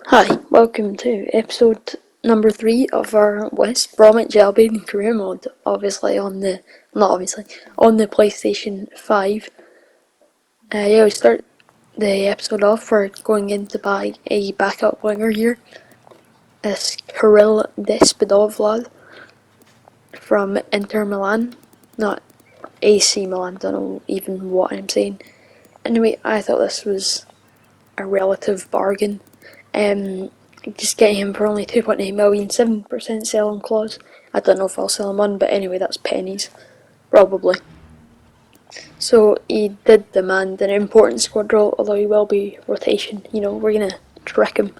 Hi, welcome to episode number 3 of our West Bromwich Albion career mode, on the PlayStation 5. We start the episode off, we're going in to buy a backup winger here, this Kirill Despidov lad from Inter Milan, not AC Milan, don't know even what I'm saying. Anyway, I thought this was a relative bargain. Just getting him for only 2.8 million, 7% selling clause. I don't know if I'll sell him on, but anyway, that's pennies. Probably. So he did demand an important squad role, although he will be rotation. We're going to trick him.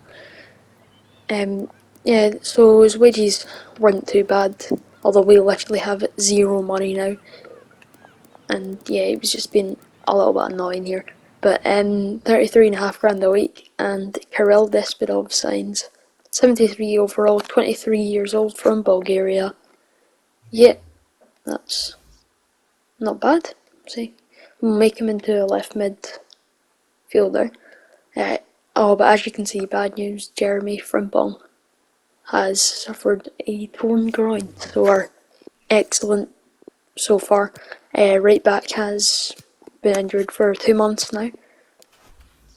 So his wages weren't too bad, although we literally have zero money now. And yeah, it was just being a little bit annoying here. But 33.5 grand a week, and Kirill Despidov signs. 73 overall, 23 years old, from Bulgaria. Yeah, that's not bad. See, we'll make him into a left midfielder. But as you can see, bad news. Jeremy Frimpong has suffered a torn groin, so we're excellent so far. Right back has been injured for 2 months now,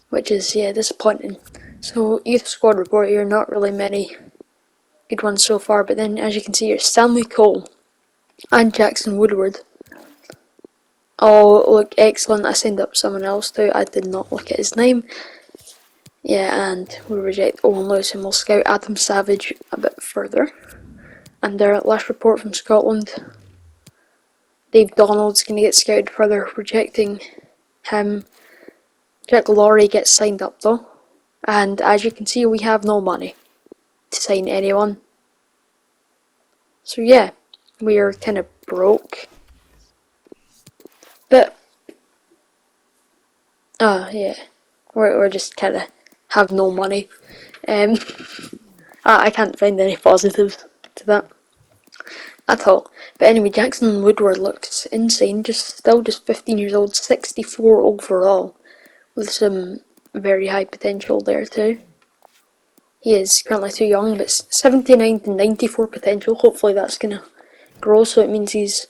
which is disappointing. So youth squad report here, not really many good ones so far, but then as you can see here, Stanley Cole and Jackson Woodward all look excellent. I signed up someone else too, I did not look at his name. And we reject Owen Lewis, and we'll scout Adam Savage a bit further. And their last report from Scotland, Dave Donald's going to get scouted further, rejecting him. Jack Laurie gets signed up though, and as you can see, we have no money to sign anyone. So yeah, we are kind of broke. But we're just kind of have no money. I can't find any positives to that at all. But anyway, Jackson Woodward looks insane. Still just 15 years old, 64 overall, with some very high potential there too. He is currently too young, but 79 to 94 potential. Hopefully that's gonna grow, so it means he's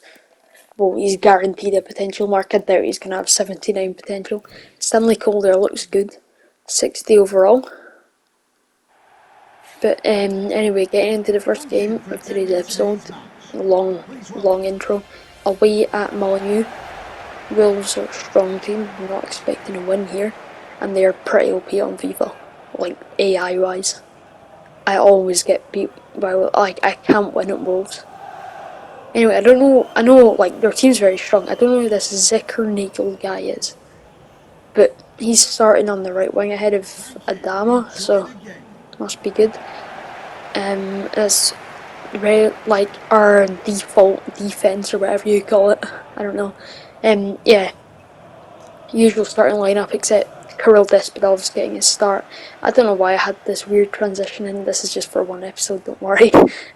guaranteed a potential mark. I doubt he's gonna have 79 potential. Stanley Cole there looks good, 60 overall. But anyway, getting into the first game of today's episode, long intro. Away at Molyneux, Wolves are a strong team. I'm not expecting a win here, and they're pretty OP on FIFA, like AI wise. I always get beat by I can't win at Wolves. Anyway, I know like their team's very strong. I don't know who this Zickernagel guy is, but he's starting on the right wing ahead of Adama, so must be good. As like our default defense or whatever you call it. I don't know. Usual starting lineup except Kirill Despidov's getting his start. I don't know why I had this weird transition in. This is just for one episode, don't worry.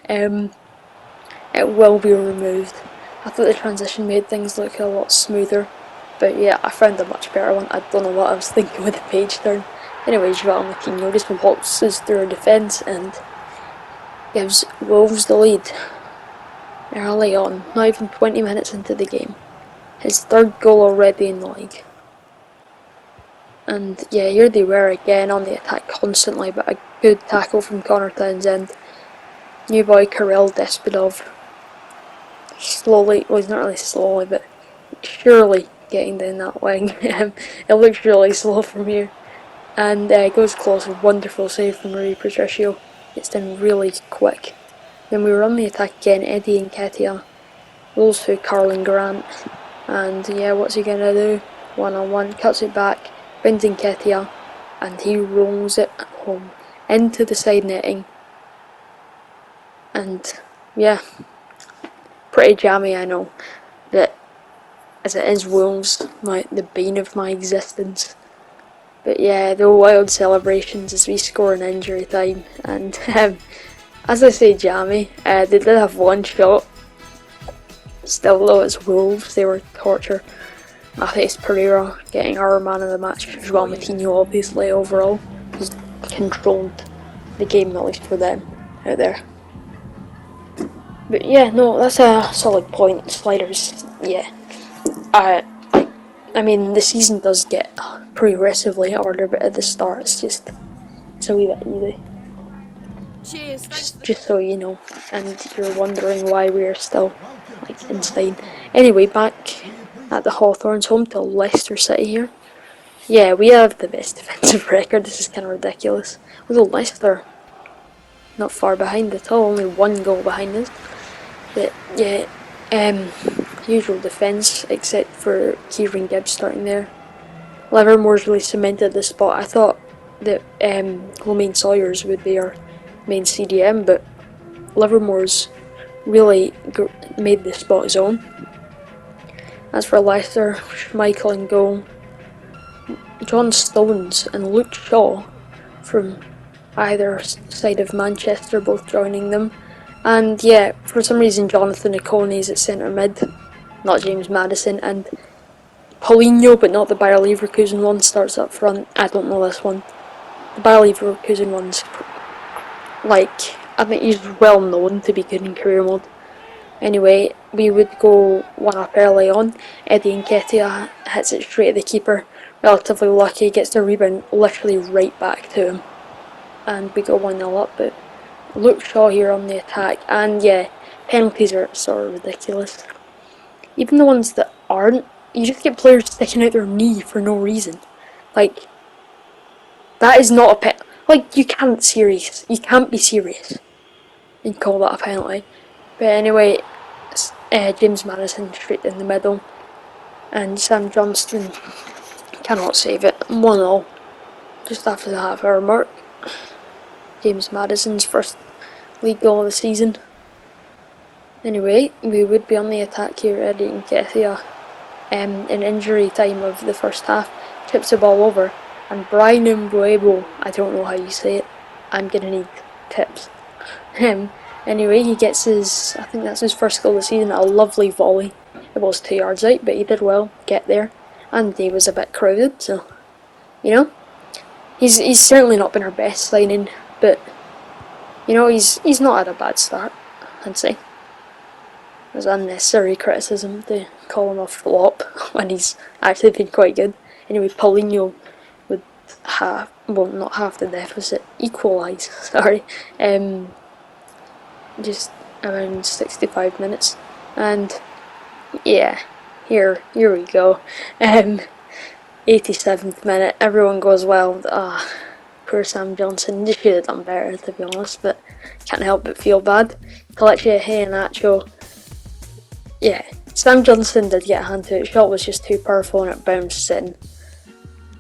It will be removed. I thought the transition made things look a lot smoother, but yeah, I found a much better one. I don't know what I was thinking with the page turn. Anyway, João Coutinho just waltzes through a defence and gives Wolves the lead early on, not even 20 minutes into the game. His third goal already in the league. And yeah, here they were again on the attack constantly, but a good tackle from Connor Townsend. New boy Kirill Despidov slowly, well he's not really slowly, but surely getting down that wing. It looks really slow from here. And goes close, a wonderful save from Rui Patricio. It's done really quick. Then we were on the attack again, Eddie Nketiah rolls through Carlin Grant, and yeah, what's he gonna do? 1-on-1, cuts it back, finds Nketiah, and he rolls it home into the side netting. And yeah, pretty jammy, I know, but as it is Wolves, the bane of my existence. But yeah, the wild celebrations as we score in injury time, and as I say jammy, they did have one shot. Still though, it's Wolves, they were torture. Matheus Pereira getting our man of the match, João Coutinho obviously overall. controlled the game, at least for them out there. But yeah, no, that's a solid point. Sliders, yeah. I mean, the season does get progressively harder, but at the start it's a wee bit easy. Just so you know, and you're wondering why we're still like insane. Anyway, back at the Hawthorns, home to Leicester City here. Yeah, we have the best defensive record. This is kind of ridiculous. Although Leicester not far behind at all, only 1 goal behind us. But yeah, usual defence except for Kieran Gibbs starting there. Livermore's really cemented the spot. I thought that Romain Sawyers would be our main CDM, but Livermore's really made the spot his own. As for Leicester, Schmeichel in goal, John Stones and Luke Shaw from either side of Manchester, both joining them. And yeah, for some reason Jonathan Ikone is at centre mid, not James Maddison, and Paulinho, but not the Bayer Leverkusen one, starts up front. I don't know this one. The Bayer Leverkusen one's like, I think he's well known to be good in career mode. Anyway, we would go 1 up early on. Eddie Nketiah hits it straight at the keeper. Relatively lucky, gets the rebound literally right back to him. And we go 1-0 up, but Luke Shaw here on the attack. And yeah, penalties are sort of ridiculous. Even the ones that aren't, you just get players sticking out their knee for no reason. Like, that is not a pen. Like, you can't be serious and call that a penalty. But anyway, James Maddison straight in the middle, and Sam Johnston cannot save it. 1-0 just after the half-hour mark. James Maddison's first league goal of the season. Anyway, we would be on the attack here. Eddie Nketiah, in injury time of the first half, tips the ball over, and Brian Mbeumo, I don't know how you say it, I'm gonna need tips. Anyway, he gets I think that's his first goal of the season, a lovely volley. It was 2 yards out, but he did well get there, and he was a bit crowded, so, you know, he's certainly not been our best signing, but, you know, he's not had a bad start, I'd say. It was unnecessary criticism to call him a flop when he's actually been quite good. Anyway, Paulinho would not half the deficit, equalise, sorry, just around 65 minutes, and yeah, here we go. 87th minute, everyone goes well. Poor Sam Johnson, just should have done better, to be honest, but can't help but feel bad. Kelechi Iheanacho, yeah, Sam Johnson did get a hand to it. Shot was just too powerful and it bounced in.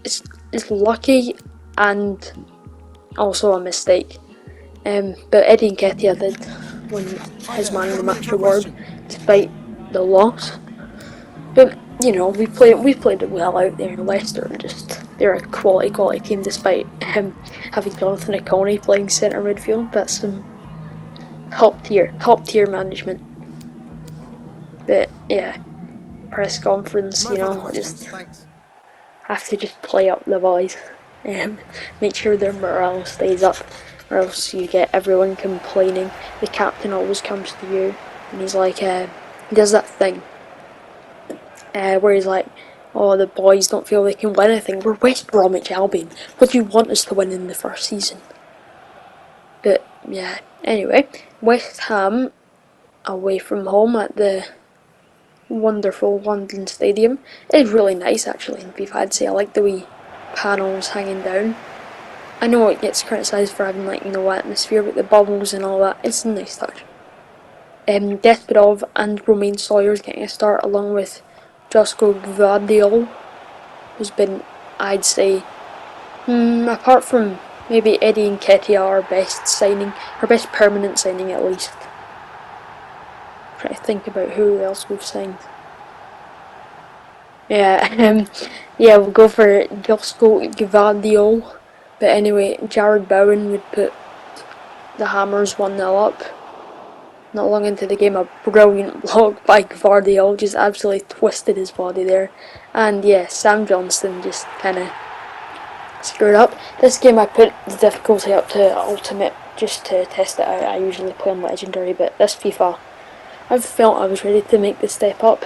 It's lucky and also a mistake. But Eddie Nketiah did win his man of the match award despite the loss. But you know, we played it well out there in Leicester. They're a quality team despite him having Jonathan Ikone playing centre midfield. That's some top tier management. But yeah, press conference, you know, just have to just play up the boys, make sure their morale stays up, or else you get everyone complaining. The captain always comes to you, and he's like, he does that thing, where he's like, oh, the boys don't feel they can win anything. We're West Bromwich Albion. What do you want us to win in the first season? But yeah, anyway, West Ham away from home at the wonderful London Stadium. It's really nice actually in FIFA, I'd say. I like the wee panels hanging down. I know it gets criticised for having, like, you know, atmosphere, but the bubbles and all that, it's a nice touch. Desperov and Romain Sawyers getting a start along with Josko Gvardiol, who's been, I'd say, apart from maybe Eddie Nketiah, our best permanent signing at least. Try to think about who else we've signed. Yeah, we'll go for Josko Gvardiol. But anyway, Jared Bowen would put the Hammers 1-0 up. Not long into the game, a brilliant block by Gvardiol, just absolutely twisted his body there. And yeah, Sam Johnston just kind of screwed up. This game I put the difficulty up to ultimate just to test it out. I usually play on legendary, but this FIFA, I felt I was ready to make the step up.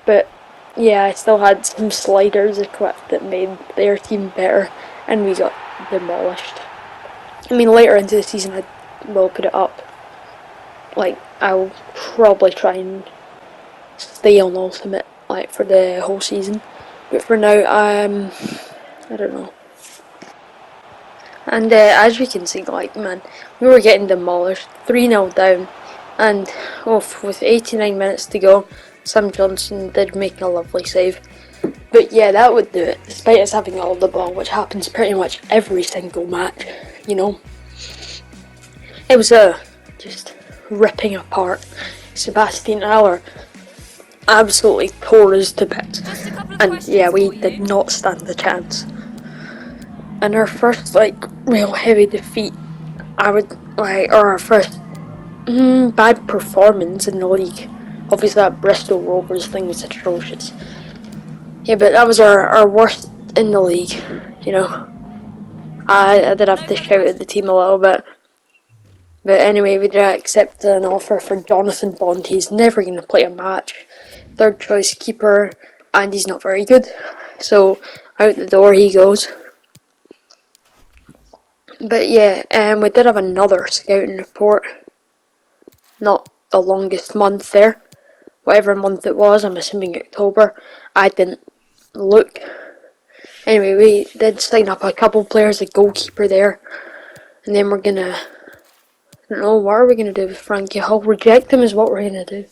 But yeah, I still had some sliders equipped that made their team better, and we got demolished. I mean, later into the season I will put it up. Like, I'll probably try and stay on ultimate like for the whole season. But for now, I don't know. And as you can see, like, man, we were getting demolished, 3-0 down, and with 89 minutes to go, Sam Johnson did make a lovely save. But yeah, that would do it, despite us having all the ball, which happens pretty much every single match, you know. It was just ripping apart. Sebastian Haller absolutely tore us to bits, and yeah, we did not stand a chance. And our first real heavy defeat, or our first bad performance in the league. Obviously that Bristol Rovers thing was atrocious. Yeah, but that was our worst in the league, you know. I did have to shout at the team a little bit. But anyway, we did accept an offer for Jonathan Bond. He's never going to play a match. Third choice keeper, and he's not very good. So out the door he goes. But yeah, we did have another scouting report. Not the longest month there. Whatever month it was, I'm assuming October. I didn't look. Anyway, we did sign up a couple players, a goalkeeper there. And then we're gonna... I don't know, what are we gonna do with Frankie Hull? Reject him is what we're gonna do.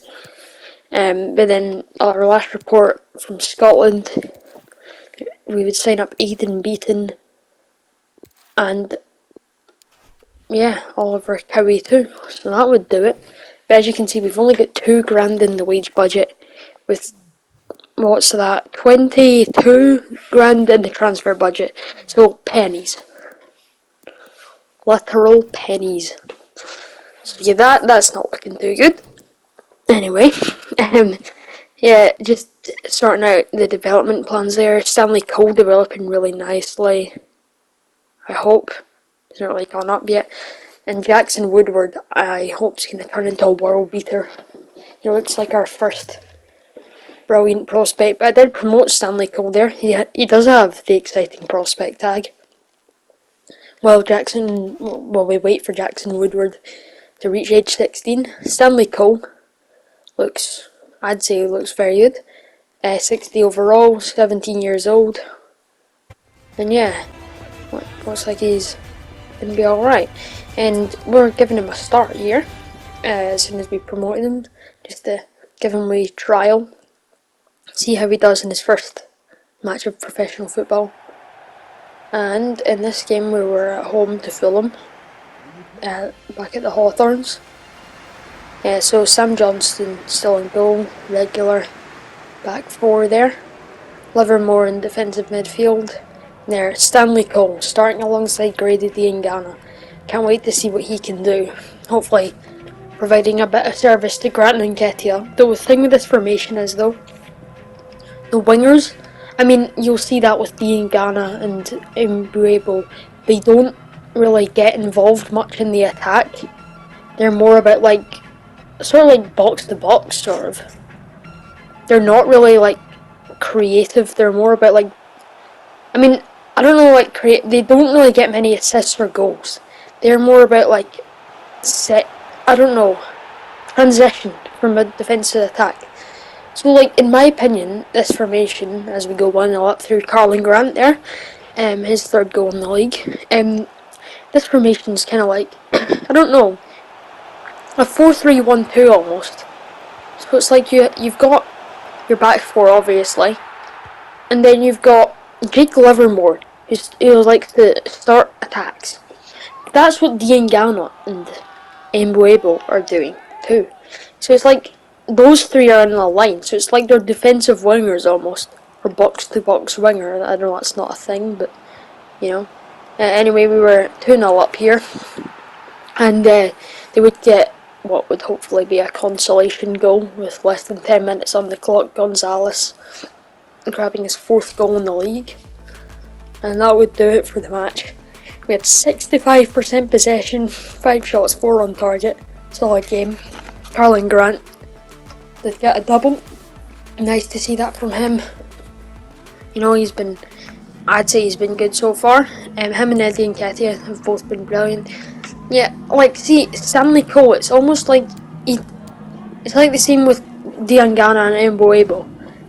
But then our last report from Scotland, we would sign up Aidan Beaton and yeah, Oliver Cowie too. So that would do it. But as you can see, we've only got £2,000 in the wage budget, with what's that, 22 grand in the transfer budget. So pennies, literal pennies. So yeah, that's not looking too good. Anyway, yeah, just sorting out the development plans there. Stanley Cole developing really nicely, I hope. It's not really gone up yet. And Jackson Woodward, I hope is going to turn into a world beater. He looks like our first brilliant prospect. But I did promote Stanley Cole there. He does have the exciting prospect tag. While we wait for Jackson Woodward to reach age 16, Stanley Cole I'd say looks very good. 60 overall, 17 years old. And yeah, looks like he's going to be alright. And we're giving him a start here, as soon as we promote him, just to give him a trial. See how he does in his first match of professional football. And in this game we were at home to Fulham, back at the Hawthorns. So Sam Johnston still in goal, regular back four there. Livermore in defensive midfield. There, Stanley Cole starting alongside Grady Diangana. Can't wait to see what he can do. Hopefully providing a bit of service to Grant and Nketiah. The thing with this formation is though, the wingers, I mean, you'll see that with Diangana and Mbuebo, they don't really get involved much in the attack. They're more about sort of like box to box sort of. They're not really creative. They're more about I mean, I don't know, they don't really get many assists or goals. They're more about transition from a defence to attack. So in my opinion, this formation, as we go 1-0 up through Carlin Grant there, his third goal in the league, this formation is kind of I don't know, a 4-3-1-2 almost. So it's like you've got your back four obviously, and then you've got Jake Livermore, who likes to start attacks. That's what Diangana and Mbuebo are doing too. So it's those three are in a line, so it's like they're defensive wingers almost, or box to box winger. I know that's not a thing, but you know. Anyway, we were 2-0 up here, and they would get what would hopefully be a consolation goal with less than 10 minutes on the clock. Gonzalez grabbing his fourth goal in the league. and that would do it for the match. We had 65% possession, 5 shots, 4 on target. Solid game. Carlin Grant did get a double. Nice to see that from him. You know, I'd say he's been good so far. Him and Eddie Nketiah have both been brilliant. Yeah, like, see, Stanley Cole, it's almost like it's like the same with Diangana and Mboebo.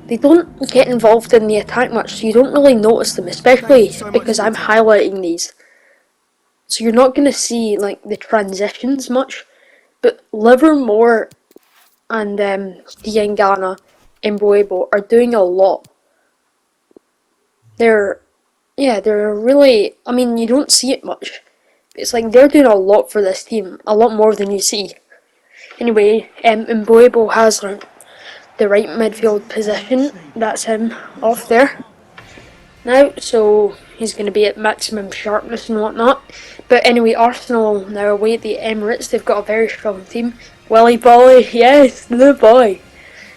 They don't get involved in the attack much, so you don't really notice them, especially because I'm highlighting these. So you're not going to see like the transitions much. But Livermore and Diangana and Mboebo are doing a lot. They're really, I mean, you don't see it much. It's like they're doing a lot for this team, a lot more than you see. Anyway, Mboebo has the right midfield position. That's him off there now, so he's going to be at maximum sharpness and whatnot. But anyway, Arsenal now away at the Emirates. They've got a very strong team. Willy Bolly, yes, the boy.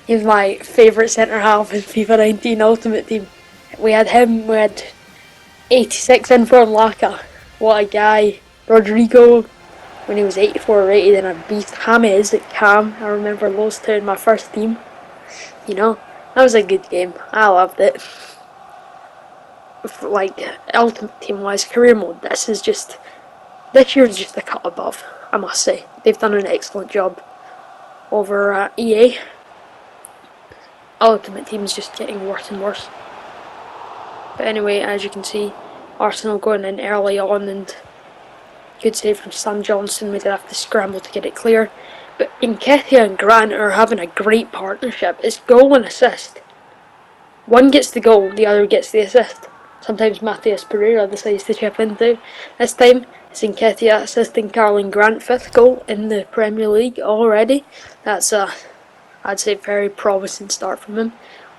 He's my favourite centre half in FIFA 19 Ultimate Team. We had him, we had 86 in for Laka. What a guy. Rodrigo, when he was 84 rated, and a beast. James at Cam, I remember those two in my first team. You know, that was a good game. I loved it. Like, Ultimate Team wise, career mode, this year's just a cut above, I must say. They've done an excellent job over EA. Ultimate Team's just getting worse and worse. But anyway, as you can see, Arsenal going in early on, and good save from Sam Johnson. We did have to scramble to get it clear. But Nketiah and Grant are having a great partnership. It's goal and assist. One gets the goal, the other gets the assist. Sometimes Patrihayd decides to chip in too. This time, it's Nketiah assisting Carlin Grant, 5th goal in the Premier League already. That's I'd say, very promising start from him.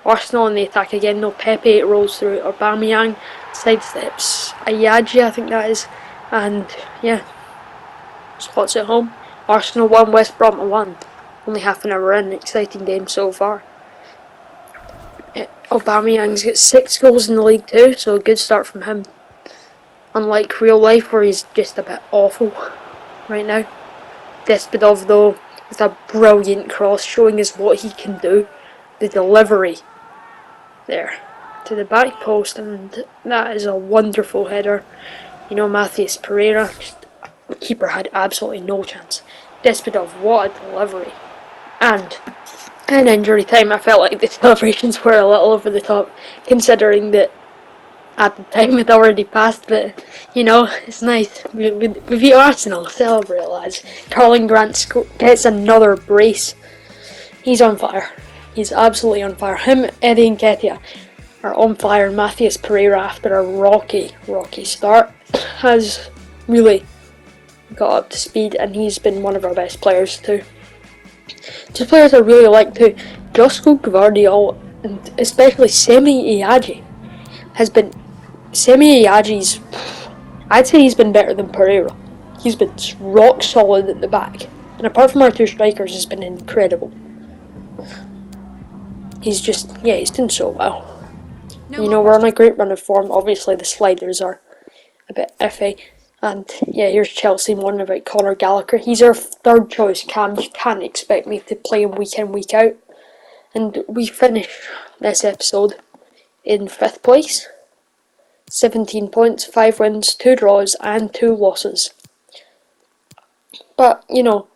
Arsenal on the attack again, though. Pepe rolls through Aubameyang, sidesteps Ayaji, I think that is, and yeah, spots it home. Arsenal 1, West Brom 1. Only half an hour in, exciting game so far. Aubameyang's got 6 goals in the league too, so a good start from him. Unlike real life, where he's just a bit awful right now. Despodov, though, with a brilliant cross, showing us what he can do. The delivery there to the back post, and that is a wonderful header. You know, Matthias Pereira, the keeper had absolutely no chance. Despodov, what a delivery. And in injury time, I felt like the celebrations were a little over the top, considering that at the time it already passed, but you know, it's nice. We beat Arsenal, celebrate, lads. Carlin Grant gets another brace. He's on fire. He's absolutely on fire. Him, Eddie Nketiah are on fire. Matthias Pereira, after a rocky start, has really got up to speed, and he's been one of our best players too. Two players I really like too, Josko Gvardiol and especially Semi Iyaji I'd say he's been better than Pereira. He's been rock solid at the back, and apart from our 2 strikers, has been incredible. He's doing so well. You know, we're on a great run of form. Obviously the sliders are a bit iffy. And yeah, here's Chelsea moaning about Conor Gallagher. He's our 3rd choice cam. You can't expect me to play him week in, week out. And we finish this episode in 5th place. 17 points, 5 wins, 2 draws and 2 losses. But, you know,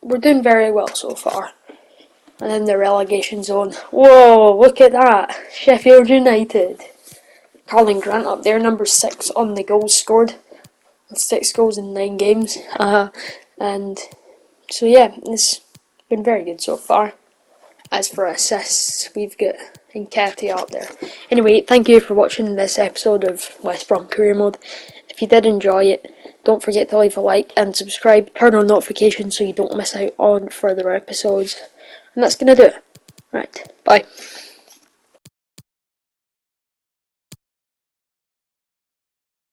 we're doing very well so far. And in the relegation zone. Whoa, look at that. Sheffield United. Carlin Grant up there, number 6 on the goals scored. 6 goals in 9 games. And so yeah, it's been very good so far. As for assists, we've got Nketiah up there. Anyway, thank you for watching this episode of West Brom Career Mode. If you did enjoy it, don't forget to leave a like and subscribe. Turn on notifications so you don't miss out on further episodes. And that's going to do it. Right, bye.